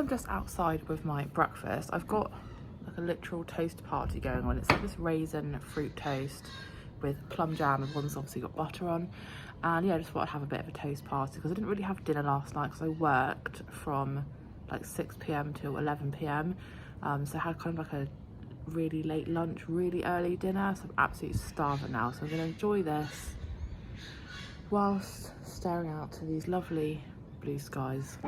I'm just outside with my breakfast. I've got like a literal toast party going on. It's like this raisin fruit toast with plum jam, and one's obviously got butter on. And yeah, I just thought I'd have a bit of a toast party because I didn't really have dinner last night because I worked from like 6 p.m. till 11 p.m. So I had kind of like a really late lunch, really early dinner. So I'm absolutely starving now. So I'm going to enjoy this whilst staring out to these lovely blue skies.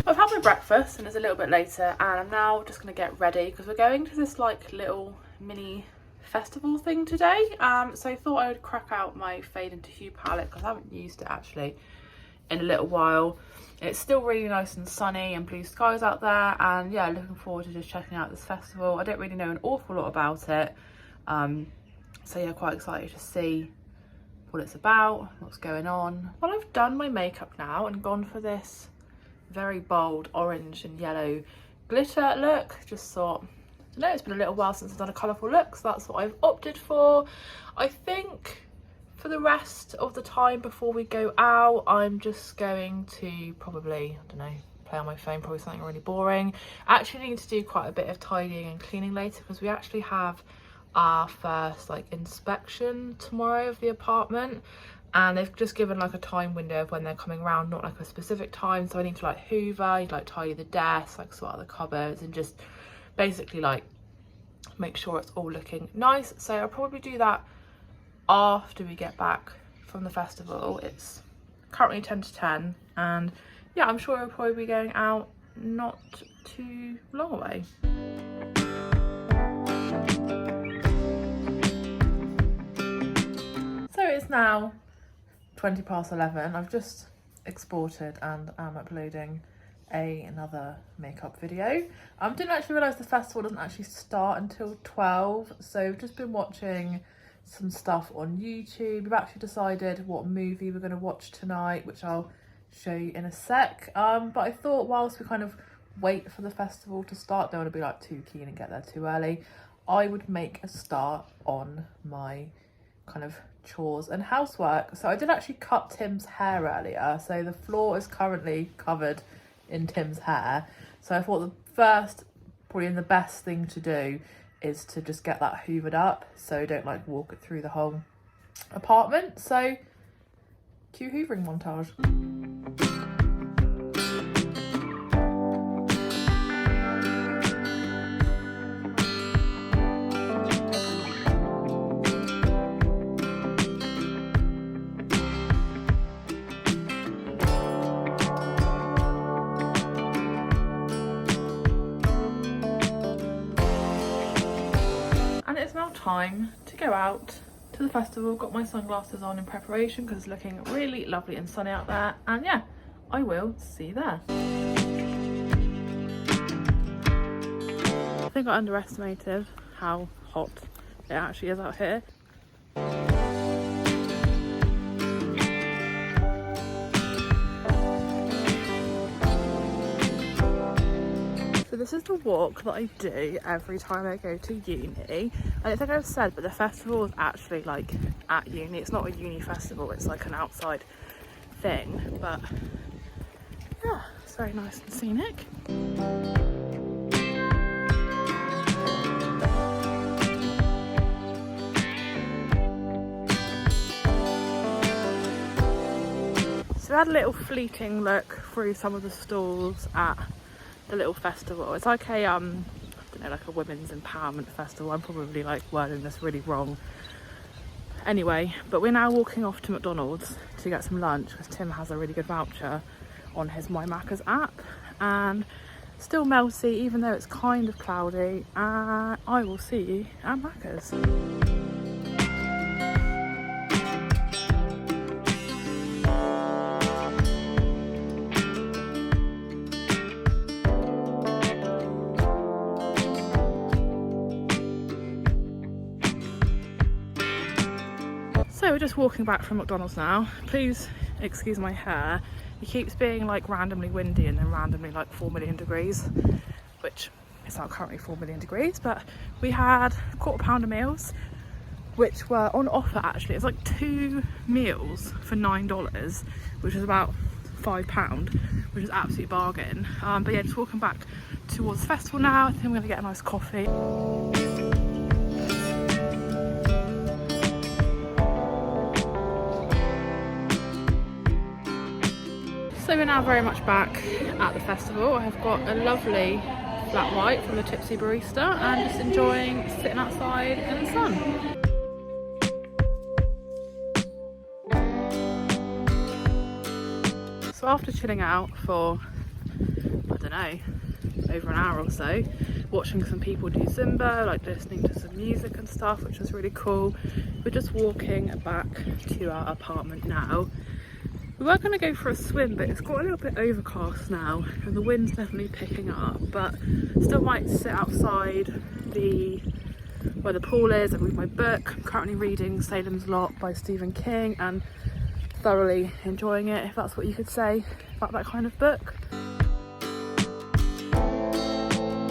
I've had my breakfast and it's a little bit later, and I'm now just going to get ready because we're going to this like little mini festival thing today. So I thought I would crack out my Fade into Hue palette because I haven't used it actually in a little while. It's still really nice and sunny and blue skies out there, and yeah, looking forward to just checking out this festival. I don't really know an awful lot about it, so yeah, quite excited to see what it's about, what's going on. Well, I've done my makeup now and gone for this very bold orange and yellow glitter look. Just thought, I know it's been a little while since I've done a colourful look, so that's what I've opted for. I think for the rest of the time before we go out, I'm just going to probably, I don't know, play on my phone, probably something really boring. I actually need to do quite a bit of tidying and cleaning later because we actually have our first like inspection tomorrow of the apartment, and they've just given like a time window of when they're coming around, not like a specific time. So I need to like hoover, like tidy the desk, like sort out the cupboards, and just basically like make sure it's all looking nice. So I'll probably do that after we get back from the festival. It's currently 10 to 10, and yeah, I'm sure we'll probably be going out not too long away. So it's now 20 past 11. I've just exported and am uploading another makeup video. Didn't actually realise the festival doesn't actually start until 12, so I've just been watching some stuff on YouTube. We've actually decided what movie we're going to watch tonight, which I'll show you in a sec. But I thought whilst we kind of wait for the festival to start, don't want to be like too keen and get there too early, I would make a start on my kind of chores and housework. So I did actually cut Tim's hair earlier, so the floor is currently covered in Tim's hair. So I thought the first, probably the best thing to do is to just get that hoovered up so you don't like walk it through the whole apartment. So cue hoovering montage. Time to go out to the festival. Got my sunglasses on in preparation because it's looking really lovely and sunny out there, and yeah, I will see you there. I think I underestimated how hot it actually is out here. So this is the walk that I do every time I go to uni. I don't think I've said, but the festival is actually like at uni. It's not a uni festival, it's like an outside thing. But yeah, it's very nice and scenic. So I had a little fleeting look through some of the stalls at the little festival. It's like a I don't know, like a women's empowerment festival. I'm probably like wording this really wrong. Anyway, but we're now walking off to McDonald's to get some lunch because Tim has a really good voucher on his My Macca's app, and still melty even though it's kind of cloudy. I will see you at Macca's. So we're just walking back from McDonald's now. Please excuse my hair. It keeps being like randomly windy and then randomly like 4 million degrees, which it's not currently 4 million degrees, but we had £1/4 meals, which were on offer actually. It's like 2 meals for $9, which is about £5, which is absolutely bargain. But yeah, just walking back towards the festival now. I think I'm gonna get a nice coffee. So we're now very much back at the festival. I have got a lovely flat white from the Tipsy Barista and just enjoying sitting outside in the sun. So after chilling out for, I don't know, over an hour or so, watching some people do Zumba, like listening to some music and stuff, which was really cool, we're just walking back to our apartment now. We were going to go for a swim, but it's got a little bit overcast now and the wind's definitely picking up, but still might sit outside where the pool is and read my book. I'm currently reading Salem's Lot by Stephen King and thoroughly enjoying it, if that's what you could say about that kind of book.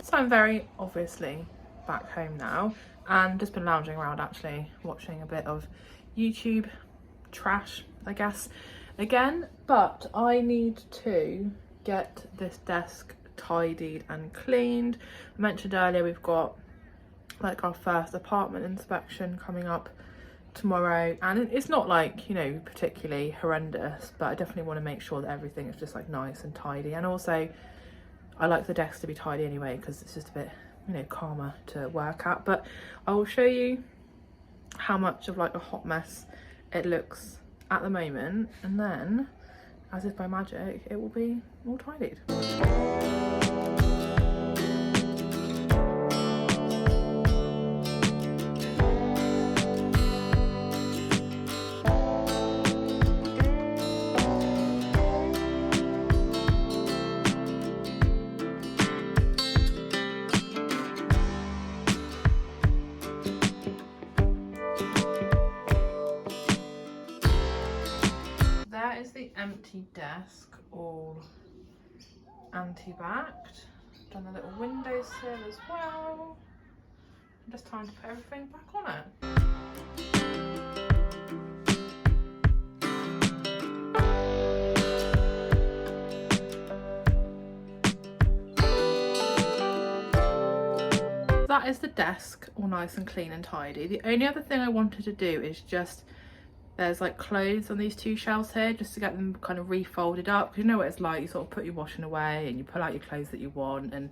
So I'm very obviously back home now and just been lounging around actually, watching a bit of YouTube trash, I guess, again, but I need to get this desk tidied and cleaned. I mentioned earlier we've got like our first apartment inspection coming up tomorrow, and it's not like, you know, particularly horrendous, but I definitely want to make sure that everything is just like nice and tidy. And also I like the desk to be tidy anyway because it's just a bit, you know, calmer to work at. But I will show you how much of like a hot mess it looks at the moment, and then as if by magic it will be all tidied. Is the empty desk all anti-backed. Done the little windowsill as well. Just time to put everything back on it. That is the desk all nice and clean and tidy. The only other thing I wanted to do is just, there's like clothes on these 2 shelves here, just to get them kind of refolded up, because you know what it's like, you sort of put your washing away and you pull out your clothes that you want and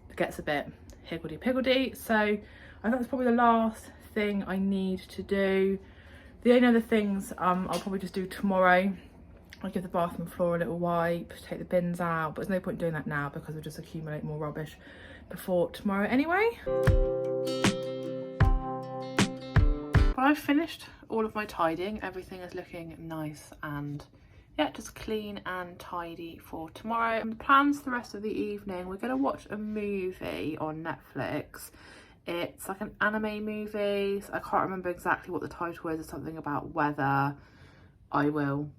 it gets a bit higgledy-piggledy. So I think that's probably the last thing I need to do. The only other things I'll probably just do tomorrow. I'll give the bathroom floor a little wipe, take the bins out, but there's no point doing that now because we'll just accumulate more rubbish before tomorrow anyway. But I've finished all of my tidying. Everything is looking nice and yeah, just clean and tidy for tomorrow. And the plans for the rest of the evening, we're going to watch a movie on Netflix. It's like an anime movie. So I can't remember exactly what the title is. It's something about weather. I will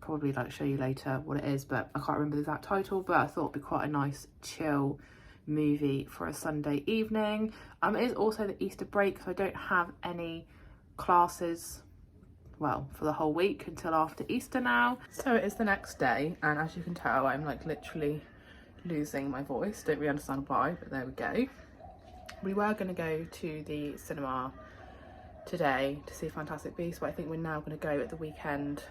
probably like show you later what it is, but I can't remember the exact title, but I thought it'd be quite a nice chill movie for a Sunday evening. It is also the Easter break, so I don't have any classes, well, for the whole week until after Easter now. So it is the next day, and as you can tell, I'm like literally losing my voice. Don't really understand why, but there we go. We were going to go to the cinema today to see Fantastic Beasts, but I think we're now going to go at the weekend.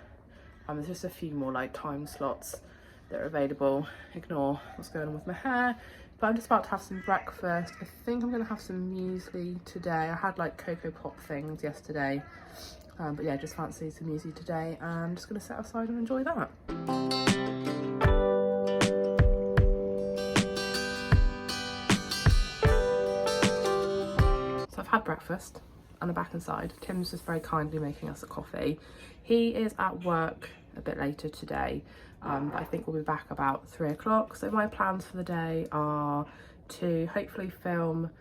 There's just a few more like time slots that are available. Ignore what's going on with my hair. But I'm just about to have some breakfast. I think I'm going to have some muesli today. I had like Cocoa Pop things yesterday. But yeah, just fancy some muesli today. And I'm just going to sit outside and enjoy that. So I've had breakfast and I'm back inside. Tim's just very kindly making us a coffee. He is at work a bit later today. But I think we'll be back about 3 o'clock. So my plans for the day are to hopefully film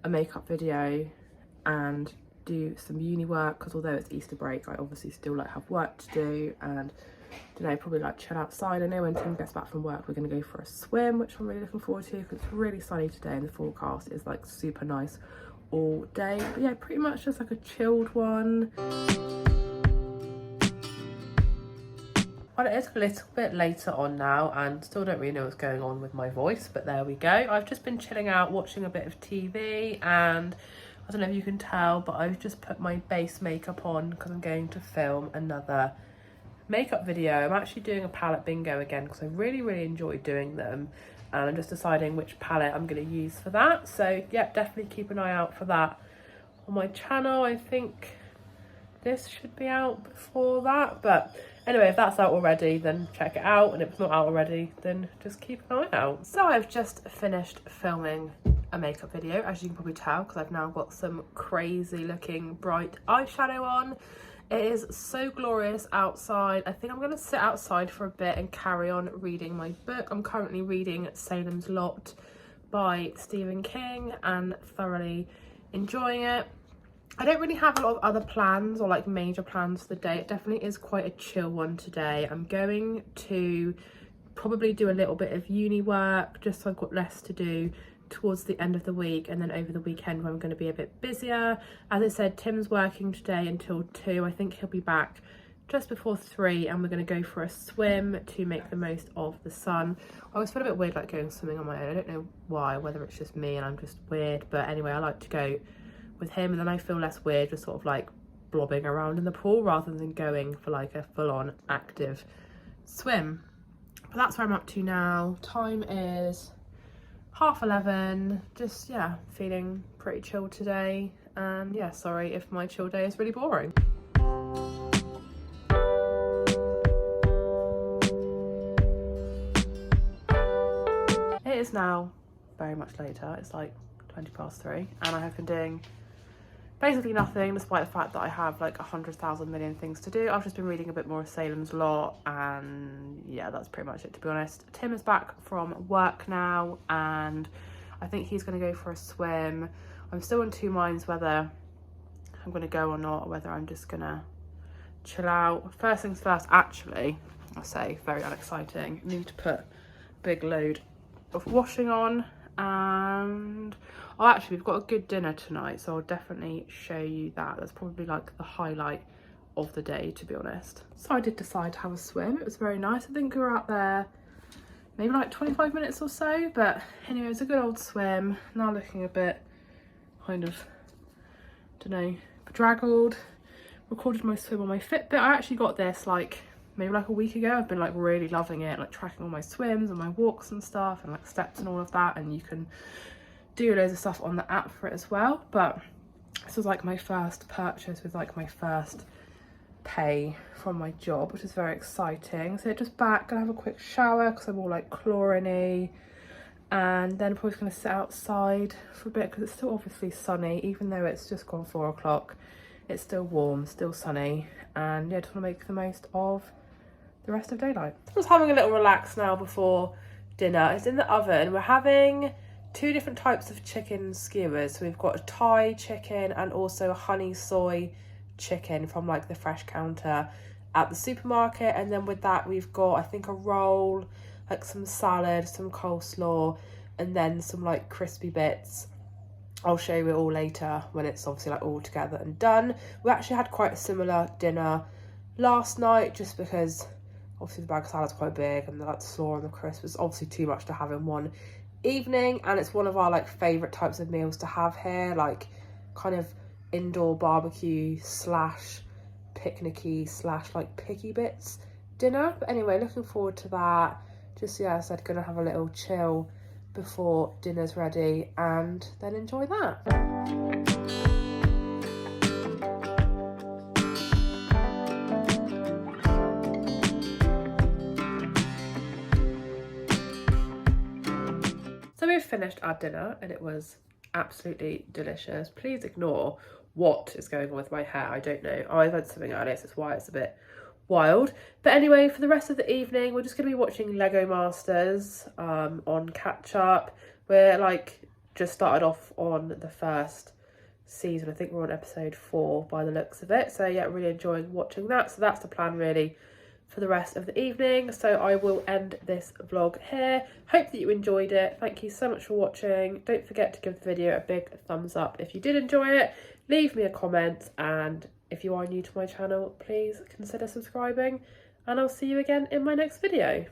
a makeup video and do some uni work, because although it's Easter break, I obviously still like have work to do, and today probably like chill outside. I know when Tim gets back from work we're going to go for a swim, which I'm really looking forward to because it's really sunny today and the forecast is like super nice all day. But yeah, pretty much just like a chilled one. Well, it is a little bit later on now and still don't really know what's going on with my voice, but there we go. I've just been chilling out, watching a bit of TV, and I don't know if you can tell, but I've just put my base makeup on because I'm going to film another makeup video. I'm actually doing a palette bingo again because I really enjoy doing them, and I'm just deciding which palette I'm going to use for that. So yeah, definitely keep an eye out for that on my channel. I think this should be out before that, but anyway, if that's out already, then check it out, and if it's not out already, then just keep an eye out. So I've just finished filming a makeup video, as you can probably tell, because I've now got some crazy looking bright eyeshadow on. It is so glorious outside. I think I'm going to sit outside for a bit and carry on reading my book. I'm currently reading Salem's Lot by Stephen King and thoroughly enjoying it. I don't really have a lot of other plans or like major plans for the day. It definitely is quite a chill one today. I'm going to probably do a little bit of uni work just so I've got less to do towards the end of the week, and then over the weekend when I'm going to be a bit busier. As I said, Tim's working today until 2. I think he'll be back just before 3, and we're going to go for a swim to make the most of the sun. I always feel a bit weird like going swimming on my own. I don't know why, whether it's just me and I'm just weird, but anyway, I like to go with him, and then I feel less weird just sort of like blobbing around in the pool rather than going for like a full-on active swim. But that's where I'm up to now. Time is 11:30. Just yeah, feeling pretty chill today, and yeah, sorry if my chill day is really boring. It is now very much later. It's like 3:20, and I have been doing basically nothing, despite the fact that I have like 100,000 million things to do. I've just been reading a bit more of Salem's Lot, and yeah, that's pretty much it, to be honest. Tim is back from work now, and I think he's going to go for a swim. I'm still in two minds whether I'm going to go or not, or whether I'm just going to chill out. First things first, actually, I'll say, very unexciting, I need to put a big load of washing on. And oh, actually, we've got a good dinner tonight, so I'll definitely show you that. That's probably like the highlight of the day, to be honest. So I did decide to have a swim. It was very nice. I think we were out there maybe like 25 minutes or so, but anyway, it was a good old swim. Now looking a bit kind of, don't know, bedraggled. Recorded my swim on my Fitbit. I actually got this like maybe like a week ago. I've been like really loving it, like tracking all my swims and my walks and stuff, and like steps and all of that, and you can do loads of stuff on the app for it as well. But this was like my first purchase with like my first pay from my job, which is very exciting. So just back, gonna have a quick shower because I'm all like chlorine-y, and then probably gonna sit outside for a bit because it's still obviously sunny, even though it's just gone 4 o'clock. It's still warm, still sunny, and yeah, just want to make the most of the rest of daylight. I'm just having a little relax now before dinner. It's in the oven. We're having 2 different types of chicken skewers. So we've got a Thai chicken and also a honey soy chicken from like the fresh counter at the supermarket. And then with that, we've got, I think, a roll, like some salad, some coleslaw, and then some like crispy bits. I'll show you it all later when it's obviously like all together and done. We actually had quite a similar dinner last night, just because obviously the bag of salad's quite big, and the like the slaw and the crisp was obviously too much to have in one evening. And it's one of our like favourite types of meals to have here, like kind of indoor barbecue slash picnicky slash like picky bits dinner. But anyway, looking forward to that. Just, yeah, as I said, gonna have a little chill before dinner's ready, and then enjoy that. So we've finished our dinner and it was absolutely delicious. Please ignore what is going on with my hair. I don't know. I've had something earlier, so that's why it's a bit wild. But anyway, for the rest of the evening, we're just going to be watching Lego Masters on catch up. We're like just started off on the first season. I think we're on episode 4 by the looks of it. So yeah, really enjoying watching that. So that's the plan really for the rest of the evening, so I will end this vlog here. Hope that you enjoyed it. Thank you so much for watching. Don't forget to give the video a big thumbs up if you did enjoy it. Leave me a comment, and if you are new to my channel, please consider subscribing, and I'll see you again in my next video.